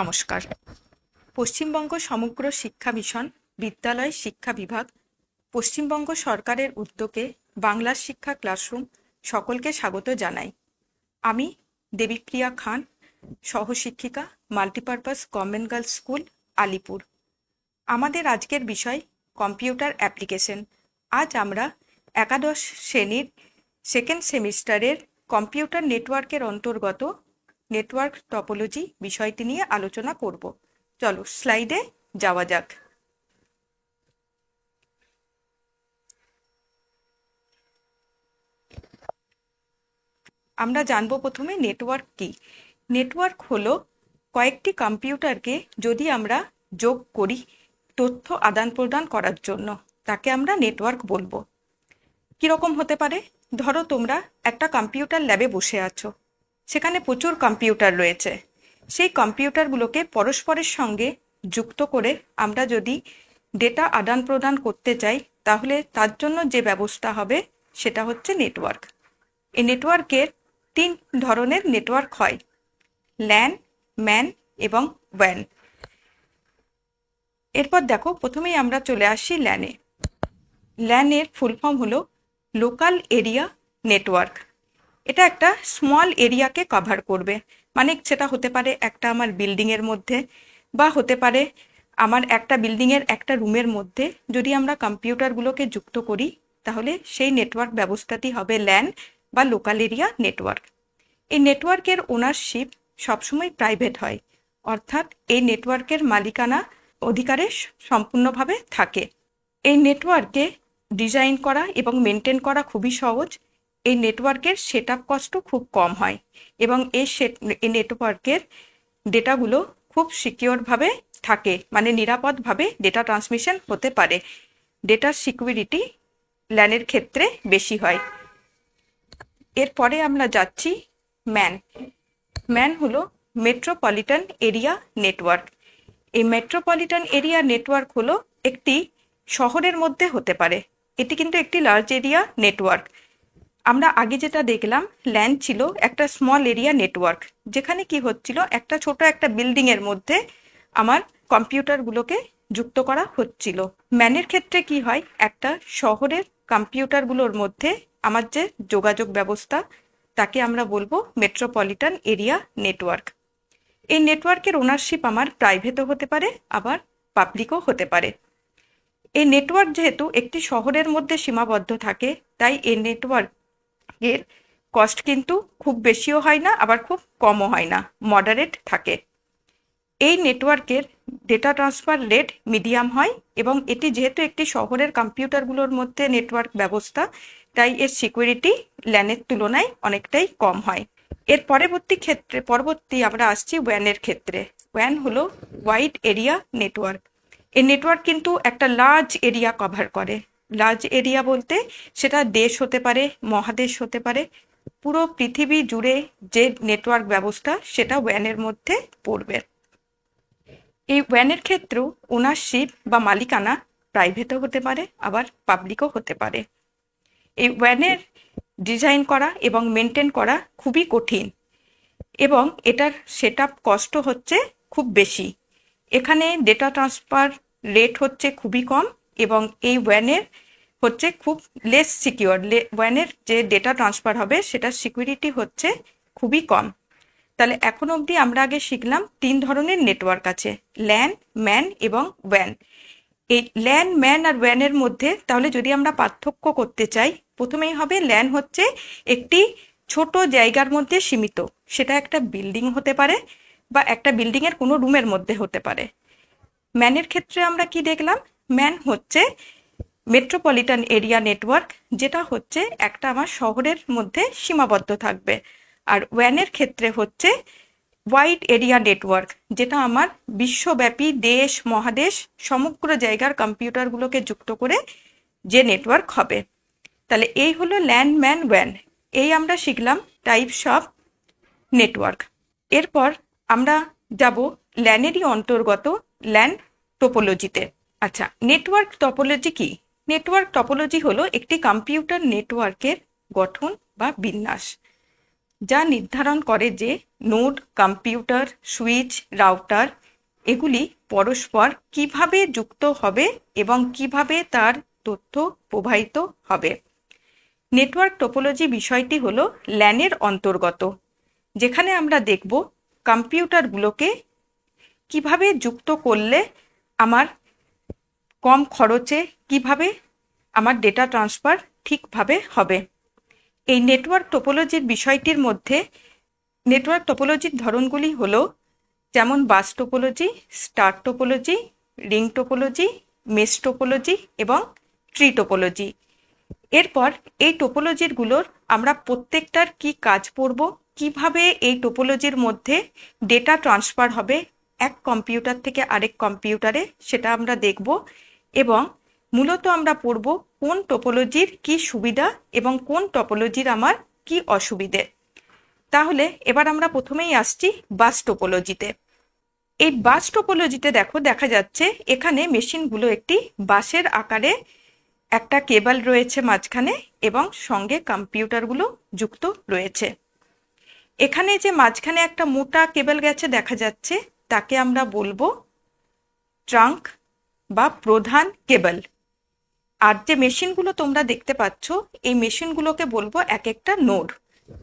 নমস্কার। পশ্চিমবঙ্গ সমগ্র শিক্ষা মিশন বিদ্যালয় শিক্ষা বিভাগ পশ্চিমবঙ্গ সরকারের উদ্যোগে বাংলার শিক্ষা ক্লাসরুম সকলকে স্বাগত জানাই। আমি দেবীপ্রিয়া খান, সহশিক্ষিকা, multipurpose government girls school, Alipore. আমাদের আজকের বিষয় কম্পিউটার অ্যাপ্লিকেশন। আজ আমরা একাদশ শ্রেণীর সেকেন্ড সেমিস্টারের কম্পিউটার নেটওয়ার্কের অন্তর্গত নেটওয়ার্ক টপোলজি বিষয়টি নিয়ে আলোচনা করব। চলো স্লাইডে যাওয়া যাক। আমরা জানবো প্রথমে নেটওয়ার্ক কি। নেটওয়ার্ক হলো কয়েকটি কম্পিউটারকে যদি আমরা যোগ করি তথ্য আদান প্রদান করার জন্য, তাকে আমরা নেটওয়ার্ক বলবো। কিরকম হতে পারে? ধরো তোমরা একটা কম্পিউটার ল্যাবে বসে আছো, সেখানে প্রচুর কম্পিউটার রয়েছে। সেই কম্পিউটারগুলোকে পরস্পরের সঙ্গে যুক্ত করে আমরা যদি ডেটা আদান প্রদান করতে চাই, তাহলে তার জন্য যে ব্যবস্থা হবে সেটা হচ্ছে নেটওয়ার্ক। এই নেটওয়ার্কের 3 ধরনের নেটওয়ার্ক হয়: ল্যান, ম্যান এবং ওয়্যান। এরপর দেখো, প্রথমেই আমরা চলে আসি ল্যানে। ল্যানের ফুল ফর্ম হলো লোকাল এরিয়া নেটওয়ার্ক। এটা একটা স্মল এরিয়াকে কভার করবে, মানে সেটা হতে পারে একটা আমার বিল্ডিংয়ের মধ্যে, বা হতে পারে আমার একটা বিল্ডিংয়ের একটা রুমের মধ্যে। যদি আমরা কম্পিউটারগুলোকে যুক্ত করি তাহলে সেই নেটওয়ার্ক ব্যবস্থাটি হবে ল্যান বা লোকাল এরিয়া নেটওয়ার্ক। এই নেটওয়ার্কের ওনারশিপ সবসময় প্রাইভেট হয়, অর্থাৎ এই নেটওয়ার্কের মালিকানা অধিকারে সম্পূর্ণভাবে থাকে। এই নেটওয়ার্কে ডিজাইন করা এবং মেনটেন করা খুবই সহজ। এই নেটওয়ার্কের সেট আপ কস্ট খুব কম হয় এবং এই নেটওয়ার্কের ডেটাগুলো খুব সিকিওরভাবে থাকে, মানে নিরাপদভাবে ডেটা ট্রান্সমিশন হতে পারে। ডেটার সিকিউরিটি ল্যানের ক্ষেত্রে বেশি হয়। এরপরে আমরা যাচ্ছি ম্যান। ম্যান হলো মেট্রোপলিটন এরিয়া নেটওয়ার্ক। এই মেট্রোপলিটন এরিয়া নেটওয়ার্ক হলো একটি শহরের মধ্যে হতে পারে। এটি কিন্তু একটি লার্জ এরিয়া নেটওয়ার্ক। আমরা আগে যেটা দেখলাম, ল্যান ছিল একটা স্মল এরিয়া নেটওয়ার্ক, যেখানে কি হচ্ছিল, একটা ছোট একটা বিল্ডিং এর মধ্যে আমার কম্পিউটারগুলোকে যুক্ত করা হচ্ছিল। ম্যানের ক্ষেত্রে কি হয়, একটা শহরের কম্পিউটারগুলোর মধ্যে আমার যে যোগাযোগ ব্যবস্থা, তাকে আমরা বলবো মেট্রোপলিটন এরিয়া নেটওয়ার্ক। এই নেটওয়ার্কের ওনারশিপ আমার প্রাইভেটও হতে পারে, আবার পাবলিকও হতে পারে। এই নেটওয়ার্ক যেহেতু একটি শহরের মধ্যে সীমাবদ্ধ থাকে, তাই এই নেটওয়ার্কের কস্ট কিন্তু খুব বেশিও হয় না, আবার খুব কমও হয় না, মডারেট থাকে। এই নেটওয়ার্কের ডেটা ট্রান্সফার রেট মিডিয়াম হয় এবং এটি যেহেতু একটি শহরের কম্পিউটারগুলোর মধ্যে নেটওয়ার্ক ব্যবস্থা, তাই এর সিকিউরিটি ল্যানের তুলনায় অনেকটাই কম হয়। এর পরবর্তী আমরা আসছি ওয়্যানের ক্ষেত্রে। ওয়্যান হলো ওয়াইড এরিয়া নেটওয়ার্ক। এই নেটওয়ার্ক কিন্তু একটা লার্জ এরিয়া কভার করে। লার্জ এরিয়া বলতে সেটা দেশ হতে পারে, মহাদেশ হতে পারে, পুরো পৃথিবী জুড়ে যে নেটওয়ার্ক ব্যবস্থা সেটা ওয়্যানের মধ্যে পড়বে। এই ওয়্যানের ক্ষেত্রেও ওনারশিপ বা মালিকানা প্রাইভেটও হতে পারে, আবার পাবলিকও হতে পারে। এই ওয়্যানের ডিজাইন করা এবং মেনটেন করা খুবই কঠিন এবং এটার সেট আপ কস্ট হচ্ছে খুব বেশি। এখানে ডেটা ট্রান্সফার রেট হচ্ছে খুবই কম এবং এই ওয়্যানের হচ্ছে খুব লেস সিকিওর। ওয়্যানের যে ডেটা ট্রান্সফার হবে সেটার সিকিউরিটি হচ্ছে খুবই কম। তাহলে এখন অবধি আমরা আগে শিখলাম 3 ধরনের নেটওয়ার্ক আছে: ল্যান, ম্যান এবং ওয়্যান। এই ল্যান, ম্যান আর ওয়্যানের মধ্যে তাহলে যদি আমরা পার্থক্য করতে চাই, প্রথমেই হবে ল্যান হচ্ছে একটি ছোট জায়গার মধ্যে সীমিত। সেটা একটা বিল্ডিং হতে পারে বা একটা বিল্ডিংয়ের কোনো রুমের মধ্যে হতে পারে। ম্যানের ক্ষেত্রে আমরা কি দেখলাম? ম্যান হচ্ছে মেট্রোপলিটন এরিয়া নেটওয়ার্ক, যেটা হচ্ছে একটা আমার শহরের মধ্যে সীমাবদ্ধ থাকবে। আর ওয়্যানের ক্ষেত্রে হচ্ছে ওয়াইড এরিয়া নেটওয়ার্ক, যেটা আমার বিশ্বব্যাপী দেশ মহাদেশ সমগ্র জায়গার কম্পিউটারগুলোকে যুক্ত করে যে নেটওয়ার্ক হবে। তাহলে এই হলো ল্যান, ম্যান, ওয়্যান। এই আমরা শিখলাম টাইপস অফ নেটওয়ার্ক। এরপর আমরা যাব ল্যানেরই অন্তর্গত ল্যান টোপোলজিতে। আচ্ছা, নেটওয়ার্ক টপোলজি কি? নেটওয়ার্ক টপোলজি হলো একটি কম্পিউটার নেটওয়ার্কের গঠন বা বিন্যাস। যা নির্ধারণ করে যে নোড, কম্পিউটার, সুইচ, রাউটার এগুলি পরস্পর কিভাবে যুক্ত হবে এবং কিভাবে তার তথ্য প্রবাহিত হবে। নেটওয়ার্ক টোপোলজি বিষয়টি হলো ল্যানের অন্তর্গত, যেখানে আমরা দেখব কম্পিউটারগুলোকে কিভাবে যুক্ত করলে আমার কম খরচে কিভাবে আমার ডেটা ট্রান্সফার ঠিকভাবে হবে। এই নেটওয়ার্ক টোপোলজির বিষয়টির মধ্যে নেটওয়ার্ক টোপোলজির ধরনগুলি হলো যেমন bus topology, star topology, ring topology, mesh topology এবং ট্রি টোপোলজি। এরপর এই টোপোলজিগুলোর আমরা প্রত্যেকটার কি কাজ পড়ব, কিভাবে এই টোপোলজির মধ্যে ডেটা ট্রান্সফার হবে এক কম্পিউটার থেকে আরেক কম্পিউটারে, সেটা আমরা দেখব। এবং মূলত আমরা পড়ব কোন টোপোলজির কি সুবিধা এবং কোন টোপোলজির আমার কি অসুবিধে। তাহলে এবার আমরা প্রথমেই আসছি বাস টোপোলজিতে। এই বাস টোপোলজিতে দেখা যাচ্ছে এখানে মেশিনগুলো একটি বাসের আকারে, একটা কেবল রয়েছে মাঝখানে এবং সঙ্গে কম্পিউটারগুলো যুক্ত রয়েছে। এখানে যে মাঝখানে একটা মোটা কেবল গেছে দেখা যাচ্ছে, তাকে আমরা বলবো ট্রাঙ্ক বা প্রধান কেবল। আর যে মেশিনগুলো তোমরা দেখতে পাচ্ছ, এই মেশিনগুলোকে বলবো এক একটা নোড।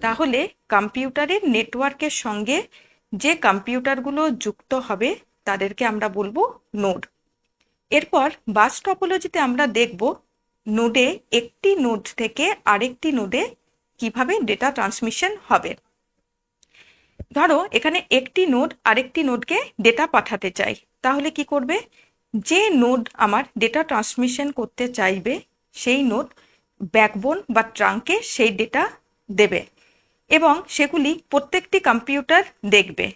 তাহলে কম্পিউটারের নেটওয়ার্কের সঙ্গে যে কম্পিউটারগুলো যুক্ত হবে তাদেরকে আমরা বলবো নোড। এরপর বাস টপোলজিতে আমরা দেখব নোডে একটি নোড থেকে আরেকটি নোডে কিভাবে ডেটা ট্রান্সমিশন হবে। ধরো এখানে একটি নোড আরেকটি নোডকে ডেটা পাঠাতে চাই, তাহলে কি করবে? যে নোড আমার ডেটা ট্রান্সমিশন করতে চাইবে সেই নোড ব্যাকবোন বা ট্রাঙ্কে সেই ডেটা দেবে এবং সেগুলি প্রত্যেকটি কম্পিউটার দেখবে।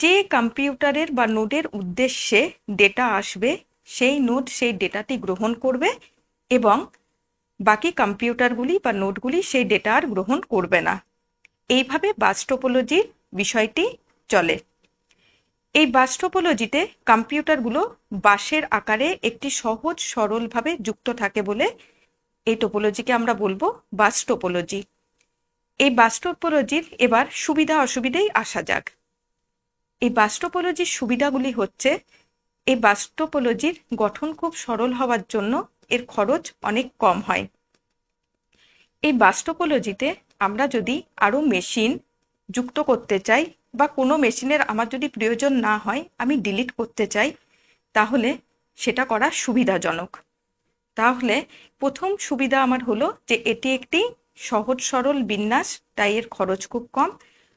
যে কম্পিউটারের বা নোডের উদ্দেশ্যে ডেটা আসবে সেই নোড সেই ডেটাটি গ্রহণ করবে এবং বাকি কম্পিউটারগুলি বা নোডগুলি সেই ডেটা আর গ্রহণ করবে না। এইভাবে বাস টোপোলজির বিষয়টি চলে। এই বাস টোপোলজিতে কম্পিউটারগুলো বাসের আকারে একটি সহজ সরলভাবে যুক্ত থাকে বলে এই টোপোলজিকে আমরা বলবো বাস টোপোলজি। এই বাস টোপোলজির এবার সুবিধা অসুবিধায় আসা যাক। এই বাস টোপোলজির সুবিধাগুলি হচ্ছে, এই বাস টোপোলজির গঠন খুব সরল হওয়ার জন্য এর খরচ অনেক কম হয়। এই বাস টোপোলজিতে আমরা যদি আরও মেশিন যুক্ত করতে চাই বা কোনো মেশিনের আমার যদি প্রয়োজন না হয়, আমি ডিলিট করতে চাই, তাহলে সেটা করা সুবিধাজনক। তাহলে প্রথম সুবিধা আমার হলো যে এটি একটি সহজ সরল বিন্যাস, তাই এর খরচ খুব কম।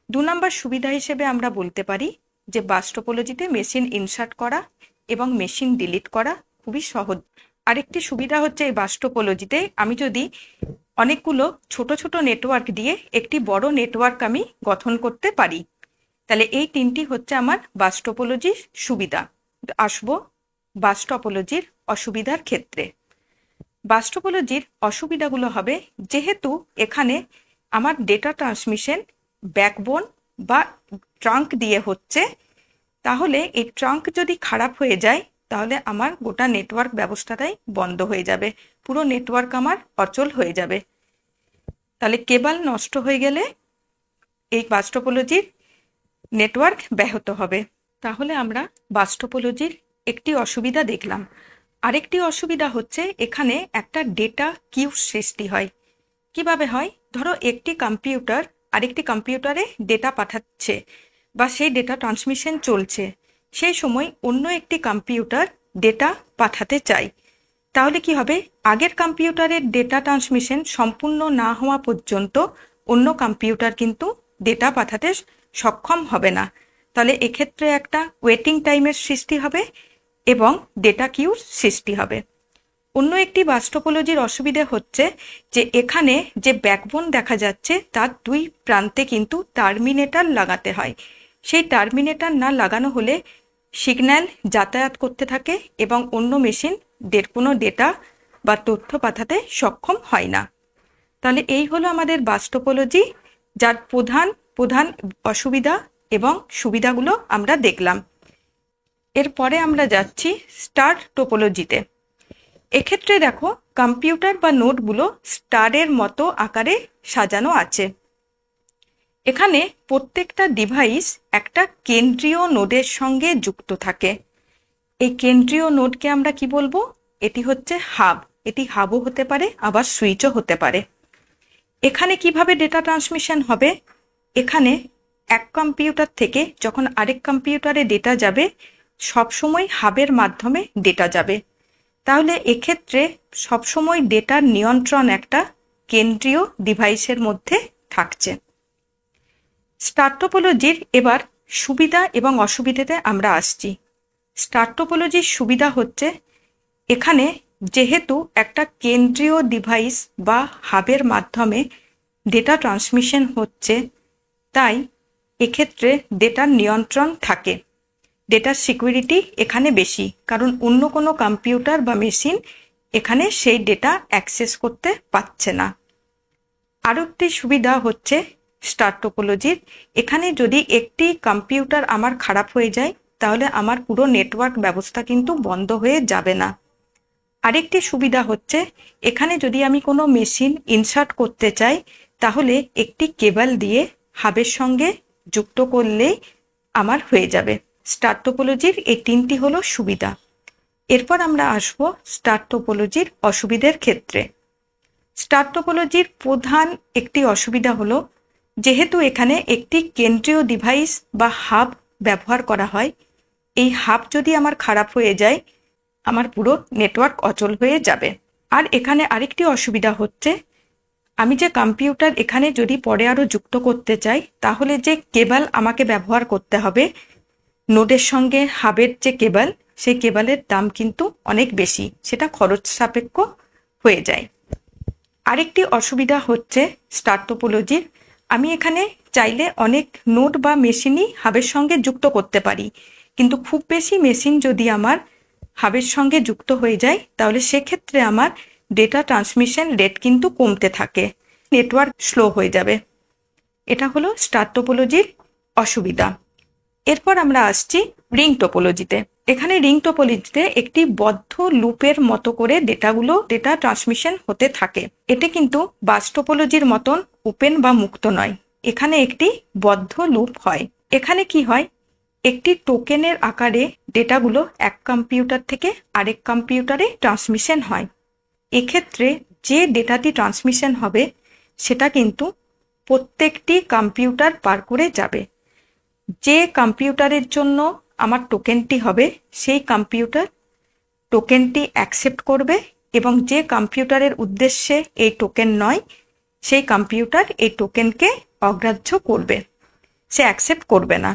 2 নম্বর সুবিধা হিসেবে আমরা বলতে পারি যে বাস টোপোলজিতে মেশিন ইনসার্ট করা এবং মেশিন ডিলিট করা খুবই সহজ। আরেকটি সুবিধা হচ্ছে এই বাস টোপোলজিতে আমি যদি অনেকগুলো ছোট ছোট নেটওয়ার্ক দিয়ে একটি বড় নেটওয়ার্ক আমি গঠন করতে পারি। তাহলে এই 3টি হচ্ছে আমার বাস টোপোলজির সুবিধা। আসবো বাস টোপোলজির অসুবিধার ক্ষেত্রে। বাস টোপোলজির অসুবিধাগুলো হবে, যেহেতু এখানে আমার ডেটা ট্রান্সমিশন ব্যাকবোন বা ট্রাঙ্ক দিয়ে হচ্ছে, তাহলে এই ট্রাঙ্ক যদি খারাপ হয়ে যায় তাহলে আমার গোটা নেটওয়ার্ক ব্যবস্থাটাই বন্ধ হয়ে যাবে, পুরো নেটওয়ার্ক আমার অচল হয়ে যাবে। তাহলে কেবল নষ্ট হয়ে গেলে এই বাস টোপোলজির নেটওয়ার্ক ব্যাহত হবে। তাহলে আমরা বাস টোপোলজির একটি অসুবিধা দেখলাম। আরেকটি অসুবিধা হচ্ছে এখানে একটা ডেটা কিউ সৃষ্টি হয়। কিভাবে হয়? ধরো একটি কম্পিউটার আরেকটি কম্পিউটারে ডেটা পাঠাচ্ছে বা সেই ডেটা ট্রান্সমিশন চলছে, সেই সময় অন্য একটি কম্পিউটার ডেটা পাঠাতে চাই। তাহলে কি হবে? আগের কম্পিউটারের ডেটা ট্রান্সমিশন সম্পূর্ণ না হওয়া পর্যন্ত অন্য কম্পিউটার কিন্তু ডেটা পাঠাতে সক্ষম হবে না। তাহলে এক্ষেত্রে একটা ওয়েটিং টাইমের সৃষ্টি হবে এবং ডেটা কিউর সৃষ্টি হবে। অন্য একটি বাস টোপোলজির অসুবিধে হচ্ছে যে এখানে যে ব্যাকবোন দেখা যাচ্ছে তার 2 প্রান্তে কিন্তু টার্মিনেটর লাগাতে হয়। সেই টার্মিনেটর না লাগানো হলে সিগন্যাল যাতায়াত করতে থাকে এবং অন্য মেশিন কোনো ডেটা বা তথ্য পাঠাতে সক্ষম হয় না। তাহলে এই হলো আমাদের বাস টোপোলজি, যার প্রধান প্রধান অসুবিধা এবং সুবিধাগুলো আমরা দেখলাম। এরপরে আমরা যাচ্ছি স্টার টোপোলজিতে। এক্ষেত্রে দেখো কম্পিউটার বা নোটগুলো স্টারের মতো আকারে সাজানো আছে। এখানে প্রত্যেকটা ডিভাইস একটা কেন্দ্রীয় নোডের সঙ্গে যুক্ত থাকে। এই কেন্দ্রীয় নোডকে আমরা কি বলবো? এটি হচ্ছে হাব। এটি হাবও হতে পারে, আবার সুইচও হতে পারে। এখানে কিভাবে ডেটা ট্রান্সমিশন হবে? এখানে এক কম্পিউটার থেকে যখন আরেক কম্পিউটারে ডেটা যাবে, সবসময় হাবের মাধ্যমে ডেটা যাবে। তাহলে এক্ষেত্রে সবসময় ডেটার নিয়ন্ত্রণ একটা কেন্দ্রীয় ডিভাইসের মধ্যে থাকছে। স্টার টোপোলজির এবার সুবিধা এবং অসুবিধাতে আমরা আসছি। স্টার টোপোলজির সুবিধা হচ্ছে, এখানে যেহেতু একটা কেন্দ্রীয় ডিভাইস বা হাবের মাধ্যমে ডেটা ট্রান্সমিশন হচ্ছে, তাই এক্ষেত্রে ডেটার নিয়ন্ত্রণ থাকে। ডেটার সিকিউরিটি এখানে বেশি, কারণ অন্য কোনো কম্পিউটার বা মেশিন এখানে সেই ডেটা অ্যাক্সেস করতে পারছে না। আরও একটি সুবিধা হচ্ছে স্টার টোপোলজির, এখানে যদি একটি কম্পিউটার আমার খারাপ হয়ে যায়, তাহলে আমার পুরো নেটওয়ার্ক ব্যবস্থা কিন্তু বন্ধ হয়ে যাবে না। আরেকটি সুবিধা হচ্ছে, এখানে যদি আমি কোনো মেশিন ইনসার্ট করতে চাই, তাহলে একটি কেবল দিয়ে হাবের সঙ্গে যুক্ত করলেই আমার হয়ে যাবে। স্টার টোপোলজির এই তিনটি হলো সুবিধা। এরপর আমরা আসব স্টার টোপোলজির অসুবিধার ক্ষেত্রে। স্টার টোপোলজির প্রধান একটি অসুবিধা হলো, যেহেতু এখানে একটি কেন্দ্রীয় ডিভাইস বা হাব ব্যবহার করা হয়, এই হাব যদি আমার খারাপ হয়ে যায়, আমার পুরো নেটওয়ার্ক অচল হয়ে যাবে। আর এখানে আরেকটি অসুবিধা হচ্ছে, আমি যে কম্পিউটার এখানে যদি পরে আরও যুক্ত করতে চাই, তাহলে যে কেবল আমাকে ব্যবহার করতে হবে নোডের সঙ্গে হাবের যে কেবল, সেই কেবলের দাম কিন্তু অনেক বেশি, সেটা খরচ সাপেক্ষ হয়ে যায়। আরেকটি অসুবিধা হচ্ছে স্টার টোপোলজির, আমি এখানে চাইলে অনেক নোড বা মেশিনই হাবের সঙ্গে যুক্ত করতে পারি, কিন্তু খুব বেশি মেশিন যদি আমার হাবের সঙ্গে যুক্ত হয়ে যায়, তাহলে সেক্ষেত্রে আমার ডেটা ট্রান্সমিশন রেট কিন্তু কমতে থাকে, নেটওয়ার্ক স্লো হয়ে যাবে। এটা হলো স্টার টোপোলজির অসুবিধা। এরপর আমরা আসছি রিং টোপোলজিতে। এখানে রিং টোপোলজিতে একটি বদ্ধ লুপের মতো করে ডেটা ট্রান্সমিশন হতে থাকে। এটি কিন্তু বাস টোপোলজির মতন ওপেন বা মুক্ত নয়, এখানে একটি বদ্ধ লুপ হয়। এখানে কি হয়, একটি টোকেনের আকারে ডেটাগুলো এক কম্পিউটার থেকে আরেক কম্পিউটারে ট্রান্সমিশন হয়। এক্ষেত্রে যে ডেটাটি ট্রান্সমিশন হবে, সেটা কিন্তু প্রত্যেকটি কম্পিউটার পার করে যাবে। যে কম্পিউটারের জন্য আমার টোকেনটি হবে, সেই কম্পিউটার টোকেনটি অ্যাকসেপ্ট করবে, এবং যে কম্পিউটারের উদ্দেশ্যে এই টোকেন নয়, সেই কম্পিউটার এই টোকেনকে অগ্রাহ্য করবে, সে অ্যাকসেপ্ট করবে না।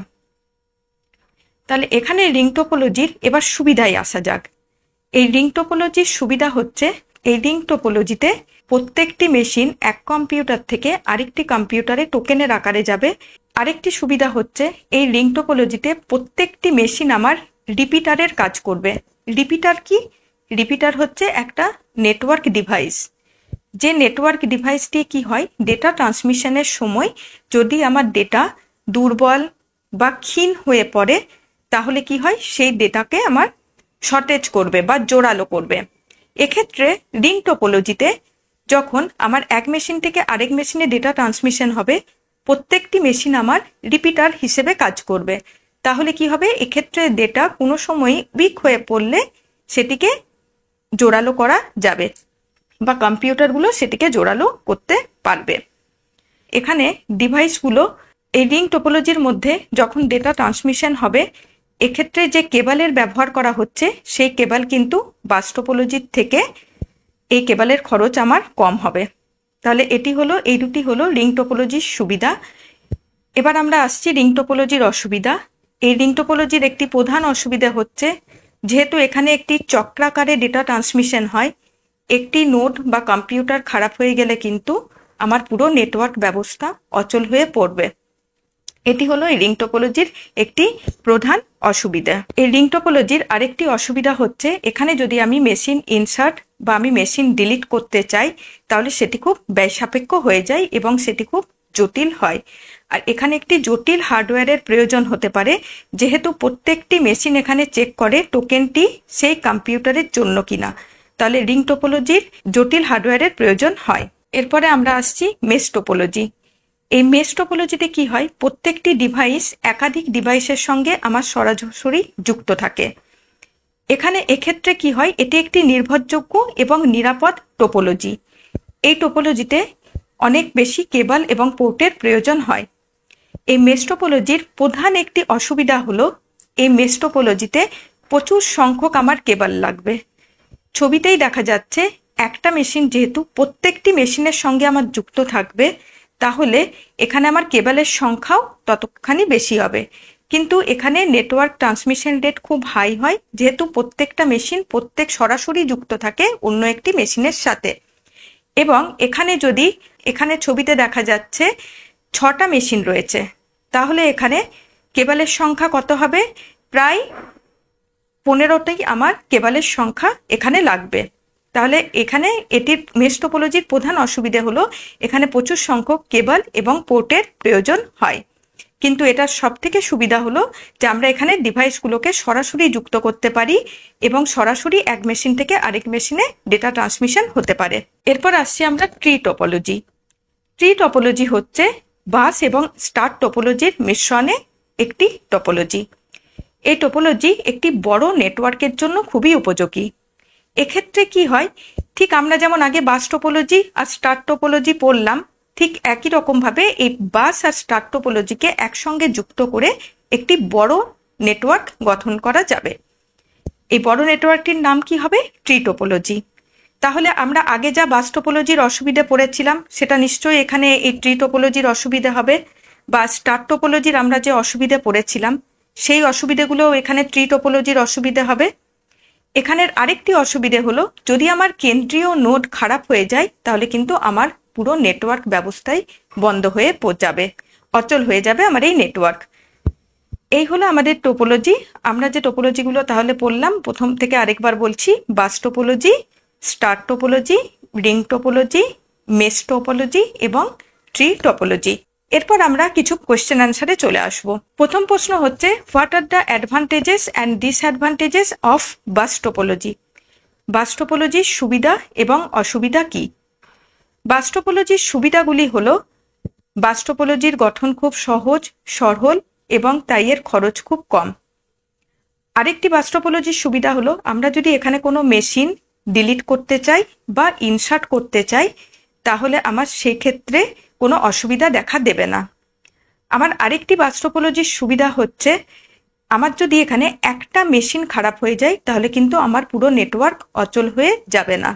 তাহলে এখানে রিং টোপোলজির এবার সুবিধায় আসা যাক। এই রিং টোপোলজির সুবিধা হচ্ছে, এই রিং টোপোলজিতে প্রত্যেকটি মেশিন এক কম্পিউটার থেকে আরেকটি কম্পিউটারে টোকেনের আকারে যাবে। আরেকটি সুবিধা হচ্ছে, এই রিং টোপোলজিতে প্রত্যেকটি মেশিন আমার রিপিটারের কাজ করবে। রিপিটার কি? রিপিটার হচ্ছে একটা নেটওয়ার্ক ডিভাইস। যে নেটওয়ার্ক ডিভাইসটি কি হয়, ডেটা ট্রান্সমিশনের সময় যদি আমার ডেটা দুর্বল বা ক্ষীণ হয়ে পড়ে, তাহলে কি হয়, সেই ডেটাকে আমার শর্টেজ করবে বা জোরালো করবে। এক্ষেত্রে রিং টোপোলজিতে যখন আমার এক মেশিন থেকে আরেক মেশিনে ডেটা ট্রান্সমিশন হবে, প্রত্যেকটি মেশিন আমার রিপিটার হিসেবে কাজ করবে। তাহলে কি হবে, এক্ষেত্রে ডেটা কোনো সময় উইক হয়ে পড়লে সেটিকে জোরালো করা যাবে, বা কম্পিউটারগুলো সেটিকে জোরালো করতে পারবে। এখানে ডিভাইসগুলো এই রিং টোপোলজির মধ্যে যখন ডেটা ট্রান্সমিশন হবে, এক্ষেত্রে যে কেবলের ব্যবহার করা হচ্ছে, সেই কেবল কিন্তু বাস টোপোলজির থেকে এই কেবলের খরচ আমার কম হবে। তাহলে এই দুটি হলো রিং টোপোলজির সুবিধা। এবার আমরা আসছি রিং টোপোলজির অসুবিধা। এই রিং টোপোলজির একটি প্রধান অসুবিধা হচ্ছে, যেহেতু এখানে একটি চক্রাকারে ডেটা ট্রান্সমিশন হয়, একটি নোড বা কম্পিউটার খারাপ হয়ে গেলে কিন্তু আমার পুরো নেটওয়ার্ক ব্যবস্থা অচল হয়ে পড়বে। এটি হলো এই রিং টোপোলজির একটি প্রধান অসুবিধা। এই রিং টোপোলজির আরেকটি অসুবিধা হচ্ছে, এখানে যদি আমি মেশিন ইনসার্ট বা আমি মেশিন ডিলিট করতে চাই, তাহলে সেটি খুব ব্যয়সাপেক্ষ হয়ে যায় এবং সেটি খুব জটিল হয়। আর এখানে একটি জটিল হার্ডওয়্যারের প্রয়োজন হতে পারে, যেহেতু প্রত্যেকটি মেশিন এখানে চেক করে টোকেনটি সেই কম্পিউটারের জন্য কিনা। তাহলে রিং টোপোলজির জটিল হার্ডওয়্যারের প্রয়োজন হয়। এরপরে আমরা আসছি মেশ টোপোলজি। এই মেশ টোপোলজিতে কি হয়, প্রত্যেকটি ডিভাইস একাধিক ডিভাইসের সঙ্গে আমার সরাসরি যুক্ত থাকে। এক্ষেত্রে কি হয়, এটি একটি নির্ভরযোগ্য এবং নিরাপদ টোপোলজি। এই টোপোলজিতে অনেক বেশি কেবল এবং পোর্টের প্রয়োজন হয়। এই মেশ টোপোলজির প্রধান একটি অসুবিধা হলো, এই মেশ টোপোলজিতে প্রচুর সংখ্যক আমার কেবল লাগবে। ছবিতেই দেখা যাচ্ছে, একটা মেশিন যেহেতু প্রত্যেকটি মেশিনের সঙ্গে আমার যুক্ত থাকবে, তাহলে এখানে আমার কেবলের সংখ্যাও ততখানি বেশি হবে। কিন্তু এখানে নেটওয়ার্ক ট্রান্সমিশন রেট খুব হাই হয়, যেহেতু প্রত্যেকটা মেশিন সরাসরি যুক্ত থাকে অন্য একটি মেশিনের সাথে। এবং এখানে ছবিতে দেখা যাচ্ছে 6টা মেশিন রয়েছে, তাহলে এখানে কেবলের সংখ্যা কত হবে? প্রায় 15টাই আমার কেবলের সংখ্যা এখানে লাগবে। তাহলে এখানে এটির মেশ টোপোলজির প্রধান অসুবিধে হলো, এখানে প্রচুর সংখ্যক কেবল এবং পোর্টের প্রয়োজন হয়। কিন্তু এটার সবথেকে সুবিধা হলো যে আমরা এখানে ডিভাইসগুলোকে সরাসরি যুক্ত করতে পারি এবং সরাসরি এক মেশিন থেকে আরেক মেশিনে ডেটা ট্রান্সমিশন হতে পারে। এরপর আসছি আমরা ট্রি টোপোলজি। ট্রি টোপোলজি হচ্ছে বাস এবং স্টার টোপোলজির মিশ্রণে একটি টোপোলজি। এই টোপোলজি একটি বড় নেটওয়ার্কের জন্য খুবই উপযোগী। এক্ষেত্রে কি হয়, ঠিক আমরা যেমন আগে বাস টোপোলজি আর স্টার টোপোলজি পড়লাম, ঠিক একই রকমভাবে এই বাস আর স্টার টোপোলজিকে একসঙ্গে যুক্ত করে একটি বড় নেটওয়ার্ক গঠন করা যাবে। এই বড় নেটওয়ার্কটির নাম কি হবে? Tree topology. তাহলে আমরা আগে যা বাস টোপোলজির অসুবিধে পড়েছিলাম, সেটা নিশ্চয়ই এখানে এই ট্রি টোপোলজির অসুবিধে হবে, বা স্টার টোপোলজির আমরা যে অসুবিধে পড়েছিলাম সেই অসুবিধেগুলো এখানে ট্রি টোপোলজির অসুবিধে হবে। এখানের আরেকটি অসুবিধে হলো, যদি আমার কেন্দ্রীয় নোড খারাপ হয়ে যায়, তাহলে কিন্তু আমার পুরো নেটওয়ার্ক ব্যবস্থাই বন্ধ হয়ে যাবে, অচল হয়ে যাবে আমার এই নেটওয়ার্ক। এই হলো আমাদের টোপোলজি। আমরা যে টোপোলজিগুলো তাহলে পড়লাম, প্রথম থেকে আরেকবার বলছি: bus topology, star topology, ring topology, mesh topology এবং ট্রি টোপোলজি। এরপর আমরা কিছু কোয়েশ্চেন অ্যান্সারে চলে আসব। প্রথম প্রশ্ন হচ্ছে, what are the advantages and disadvantages of bus topology? Bus টোপোলজির সুবিধা এবং অসুবিধা কি? বাস টোপোলজির সুবিধাগুলি হলো, বাস টোপোলজির গঠন খুব সহজ সরল এবং তাই এর খরচ খুব কম। আরেকটি বাস টোপোলজির সুবিধা হলো, আমরা যদি এখানে কোনো মেশিন ডিলিট করতে চাই বা ইনসার্ট করতে চাই, তাহলে আমার সেই ক্ষেত্রে কোনো অসুবিধা দেখা দেবে না। আমার আরেকটি বাস টোপোলজির সুবিধা হচ্ছে, আমার যদি এখানে একটা মেশিন খারাপ হয়ে যায়, তাহলে কিন্তু আমার পুরো নেটওয়ার্ক অচল হয়ে যাবে না।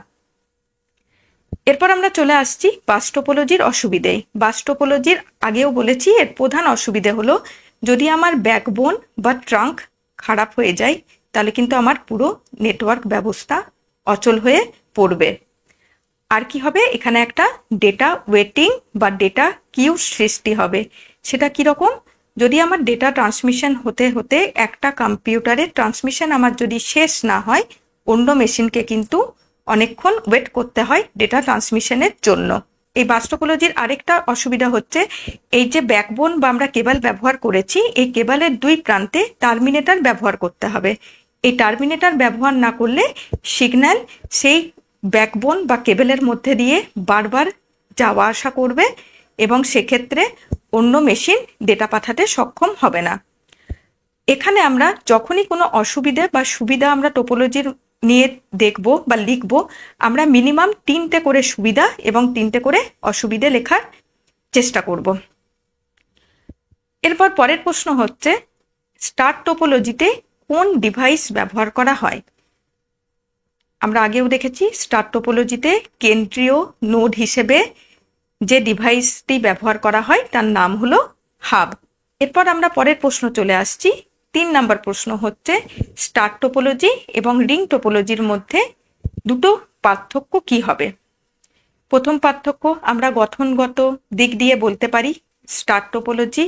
এরপর আমরা চলে আসছি বাস টোপোলজির অসুবিধে। বাস টোপোলজির আগেও বলেছি, এর প্রধান অসুবিধে হলো, যদি আমার ব্যাকবোন বা ট্রাঙ্ক খারাপ হয়ে যায়, তাহলে কিন্তু আমার পুরো নেটওয়ার্ক ব্যবস্থা অচল হয়ে পড়বে। আর কি হবে, এখানে একটা ডেটা ওয়েটিং বা ডেটা কিউ সৃষ্টি হবে। সেটা কীরকম? যদি আমার ডেটা ট্রান্সমিশন হতে হতে একটা কম্পিউটারের ট্রান্সমিশন আমার যদি শেষ না হয়, অন্য মেশিনকে কিন্তু অনেকক্ষণ ওয়েট করতে হয় ডেটা ট্রান্সমিশনের জন্য। এই বাস টোপোলজির আরেকটা অসুবিধা হচ্ছে, এই যে ব্যাকবোন বা আমরা কেবল ব্যবহার করেছি, এই কেবলের দুই প্রান্তে টার্মিনেটর ব্যবহার করতে হবে। এই টার্মিনেটর ব্যবহার না করলে সিগন্যাল সেই ব্যাকবোন বা কেবলের মধ্যে দিয়ে বারবার যাওয়া আসা করবে এবং সেক্ষেত্রে অন্য মেশিন ডেটা পাঠাতে সক্ষম হবে না। এখানে আমরা যখনই কোনো অসুবিধা বা সুবিধা আমরা টোপোলজির নিয়ে দেখব বা লিখব, আমরা মিনিমাম 3টে করে সুবিধা এবং 3টে করে অসুবিধে লেখার চেষ্টা করব। এরপর পরের প্রশ্ন হচ্ছে, স্টার টোপোলজিতে কোন ডিভাইস ব্যবহার করা হয়? আমরা আগেও দেখেছি, স্টার টোপোলজিতে কেন্দ্রীয় নোড হিসেবে যে ডিভাইসটি ব্যবহার করা হয় তার নাম হলো হাব। এরপর আমরা পরের প্রশ্ন চলে আসছি। 3 নম্বর প্রশ্ন হচ্ছে, স্টার টোপোলজি এবং রিং টোপোলজির মধ্যে দুটো পার্থক্য কি হবে? প্রথম পার্থক্য আমরা গঠনগত দিক দিয়ে বলতে পারি। স্টার টোপোলজি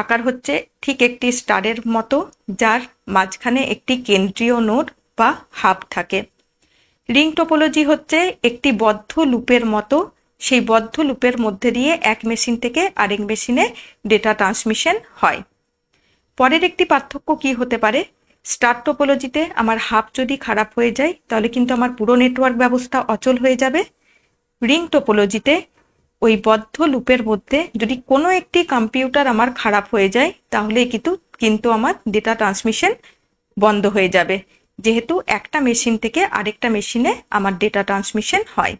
আকার হচ্ছে ঠিক একটি স্টারের মতো, যার মাঝখানে একটি কেন্দ্রীয় নোড বা হাব থাকে। রিং টোপোলজি হচ্ছে একটি বদ্ধ লুপের মতো, সেই বদ্ধ লুপের মধ্যে দিয়ে এক মেশিন থেকে আরেক মেশিনে ডেটা ট্রান্সমিশন হয়। পরের একটি পার্থক্য কি হতে পারে? স্টার টোপোলজিতে আমার হাব যদি খারাপ হয়ে যায়, তাহলে কিন্তু আমার পুরো নেটওয়ার্ক ব্যবস্থা অচল হয়ে যাবে। রিং টোপোলজিতে ওই বদ্ধ লুপের মধ্যে যদি কোনো একটি কম্পিউটার আমার খারাপ হয়ে যায় তাহলে কিন্তু আমার ডেটা ট্রান্সমিশন বন্ধ হয়ে যাবে, যেহেতু একটা মেশিন থেকে আরেকটা মেশিনে আমার ডেটা ট্রান্সমিশন হয়।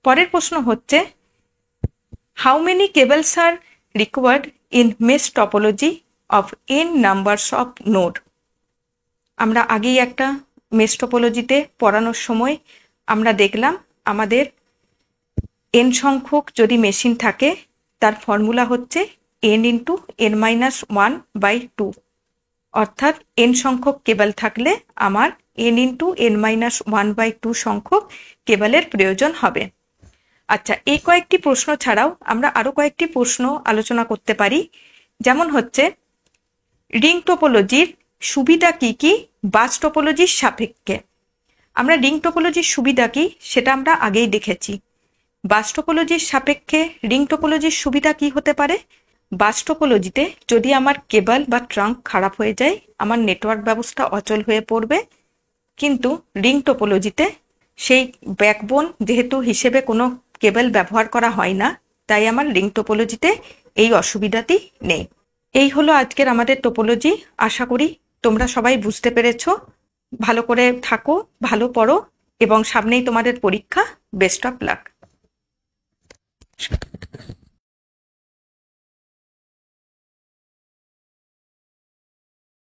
পরের প্রশ্ন হচ্ছে, how many cables R required in mesh topology of n numbers of node. আমরা আগেই একটা মেশ টপোলজিতে পড়ানোর সময় আমরা দেখলাম আমাদের n সংখ্যক যদি মেশিন থাকে তার ফর্মুলা হচ্ছে n ইন্টু n-1/2, অর্থাৎ n সংখ্যক কেবল থাকলে আমার n ইন্টু n-1/2 সংখ্যক কেবলের প্রয়োজন হবে। আচ্ছা, এই কয়েকটি প্রশ্ন ছাড়াও আমরা আরো কয়েকটি প্রশ্ন আলোচনা করতে পারি, যেমন হচ্ছে রিং টোপোলজির সুবিধা কি কি বাস টোপোলজির সাপেক্ষে। আমরা রিং টোপোলজির সুবিধা কি সেটা আমরা আগেই দেখেছি। বাস টোপোলজির সাপেক্ষে রিং টোপোলজির সুবিধা কি হতে পারে? বাস টোপোলজিতে যদি আমার কেবল বা ট্রাঙ্ক খারাপ হয়ে যায় আমার নেটওয়ার্ক ব্যবস্থা অচল হয়ে পড়বে, কিন্তু রিং টোপোলজিতে সেই ব্যাকবোন যেহেতু হিসেবে কোনো কেবল ব্যবহার করা হয় না, তাই আমার রিং টোপোলজিতে এই অসুবিধাটি নেই। এই হলো আজকের আমাদের টোপোলজি। আশা করি তোমরা সবাই বুঝতে পেরেছো। ভালো করে থাকো, ভালো পড়ো, এবং সামনেই তোমাদের পরীক্ষা। Best of luck.